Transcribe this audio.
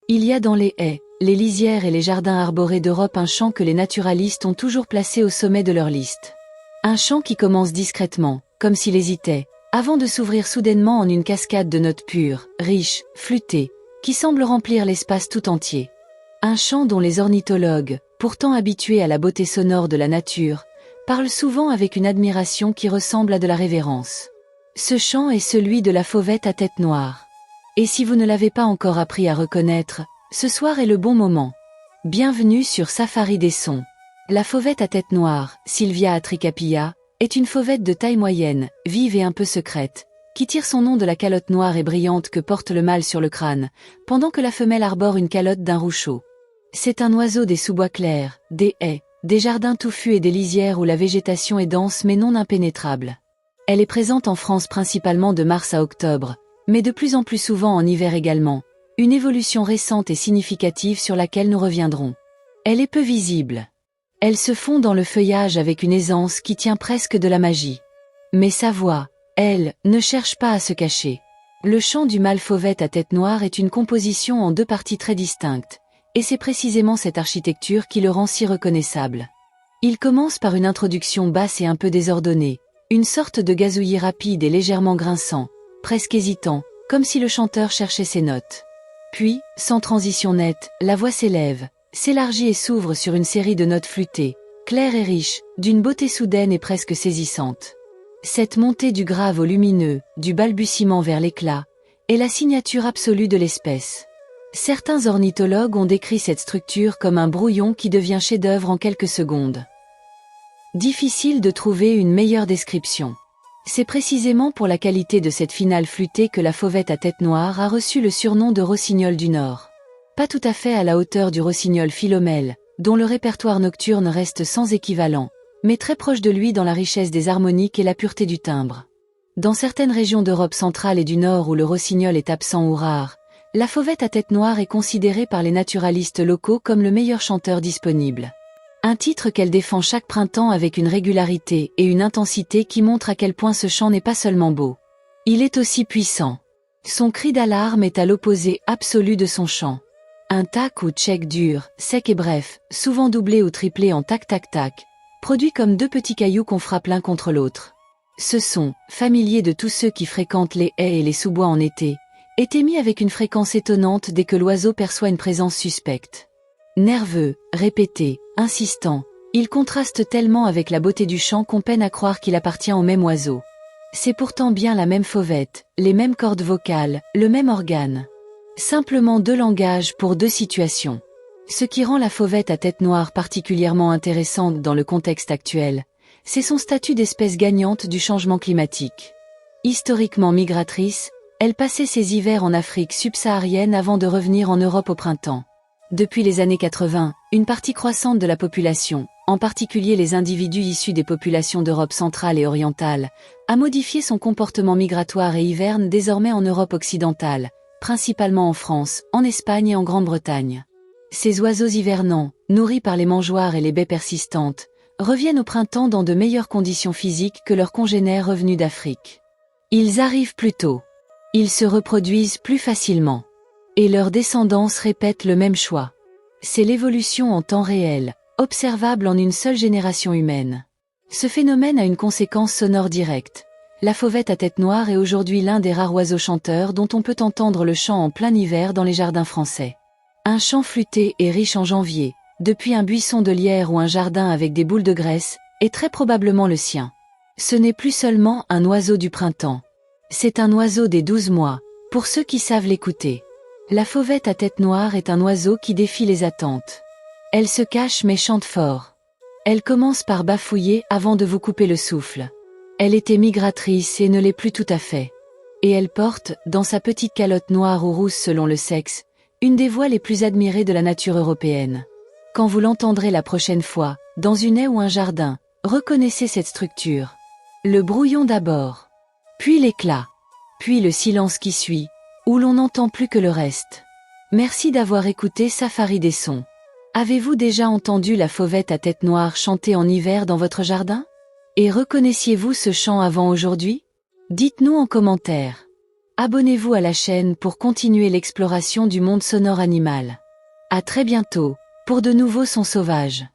Il y a dans les haies, les lisières et les jardins arborés d'Europe un chant que les naturalistes ont toujours placé au sommet de leur liste. Un chant qui commence discrètement, comme s'il hésitait, avant de s'ouvrir soudainement en une cascade de notes pures, riches, flûtées, qui semblent remplir l'espace tout entier. Un chant dont les ornithologues, pourtant habitués à la beauté sonore de la nature, parlent souvent avec une admiration qui ressemble à de la révérence. Ce chant est celui de la fauvette à tête noire. Et si vous ne l'avez pas encore appris à reconnaître, ce soir est le bon moment. Bienvenue sur Safari des sons. La fauvette à tête noire, Sylvia atricapilla, est une fauvette de taille moyenne, vive et un peu secrète, qui tire son nom de la calotte noire et brillante que porte le mâle sur le crâne, pendant que la femelle arbore une calotte d'un roux chaud. C'est un oiseau des sous-bois clairs, des haies, des jardins touffus et des lisières où la végétation est dense mais non impénétrable. Elle est présente en France principalement de mars à octobre, mais de plus en plus souvent en hiver également, une évolution récente et significative sur laquelle nous reviendrons. Elle est peu visible. Elle se fond dans le feuillage avec une aisance qui tient presque de la magie. Mais sa voix, elle, ne cherche pas à se cacher. Le chant du mâle fauvette à tête noire est une composition en deux parties très distinctes, et c'est précisément cette architecture qui le rend si reconnaissable. Il commence par une introduction basse et un peu désordonnée, une sorte de gazouillis rapide et légèrement grinçant, presque hésitant, comme si le chanteur cherchait ses notes. Puis, sans transition nette, la voix s'élève, s'élargit et s'ouvre sur une série de notes flûtées, claires et riches, d'une beauté soudaine et presque saisissante. Cette montée du grave au lumineux, du balbutiement vers l'éclat, est la signature absolue de l'espèce. Certains ornithologues ont décrit cette structure comme un brouillon qui devient chef-d'œuvre en quelques secondes. Difficile de trouver une meilleure description. C'est précisément pour la qualité de cette finale flûtée que la fauvette à tête noire a reçu le surnom de rossignol du Nord. Pas tout à fait à la hauteur du rossignol Philomèle, dont le répertoire nocturne reste sans équivalent, mais très proche de lui dans la richesse des harmoniques et la pureté du timbre. Dans certaines régions d'Europe centrale et du Nord où le rossignol est absent ou rare, la fauvette à tête noire est considérée par les naturalistes locaux comme le meilleur chanteur disponible. Un titre qu'elle défend chaque printemps avec une régularité et une intensité qui montrent à quel point ce chant n'est pas seulement beau. Il est aussi puissant. Son cri d'alarme est à l'opposé absolu de son chant. Un tac ou tchèque dur, sec et bref, souvent doublé ou triplé en tac-tac-tac, produit comme deux petits cailloux qu'on frappe l'un contre l'autre. Ce son, familier de tous ceux qui fréquentent les haies et les sous-bois en été, est émis avec une fréquence étonnante dès que l'oiseau perçoit une présence suspecte. Nerveux, répété, insistant, il contraste tellement avec la beauté du chant qu'on peine à croire qu'il appartient au même oiseau. C'est pourtant bien la même fauvette, les mêmes cordes vocales, le même organe. Simplement deux langages pour deux situations. Ce qui rend la fauvette à tête noire particulièrement intéressante dans le contexte actuel, c'est son statut d'espèce gagnante du changement climatique. Historiquement migratrice, elle passait ses hivers en Afrique subsaharienne avant de revenir en Europe au printemps. Depuis les années 80, une partie croissante de la population, en particulier les individus issus des populations d'Europe centrale et orientale, a modifié son comportement migratoire et hiverne désormais en Europe occidentale, principalement en France, en Espagne et en Grande-Bretagne. Ces oiseaux hivernants, nourris par les mangeoires et les baies persistantes, reviennent au printemps dans de meilleures conditions physiques que leurs congénères revenus d'Afrique. Ils arrivent plus tôt. Ils se reproduisent plus facilement. Et leur descendance répète le même choix. C'est l'évolution en temps réel, observable en une seule génération humaine. Ce phénomène a une conséquence sonore directe. La fauvette à tête noire est aujourd'hui l'un des rares oiseaux chanteurs dont on peut entendre le chant en plein hiver dans les jardins français. Un chant flûté et riche en janvier, depuis un buisson de lierre ou un jardin avec des boules de graisse, est très probablement le sien. Ce n'est plus seulement un oiseau du printemps. C'est un oiseau des 12 mois, pour ceux qui savent l'écouter. La fauvette à tête noire est un oiseau qui défie les attentes. Elle se cache mais chante fort. Elle commence par bafouiller avant de vous couper le souffle. Elle était migratrice et ne l'est plus tout à fait. Et elle porte, dans sa petite calotte noire ou rousse selon le sexe, une des voix les plus admirées de la nature européenne. Quand vous l'entendrez la prochaine fois, dans une haie ou un jardin, reconnaissez cette structure. Le brouillon d'abord. Puis l'éclat. Puis le silence qui suit, où l'on n'entend plus que le reste. Merci d'avoir écouté Safari des sons. Avez-vous déjà entendu la fauvette à tête noire chanter en hiver dans votre jardin? Et reconnaissiez-vous ce chant avant aujourd'hui? Dites-nous en commentaire. Abonnez-vous à la chaîne pour continuer l'exploration du monde sonore animal. À très bientôt, pour de nouveaux sons sauvages.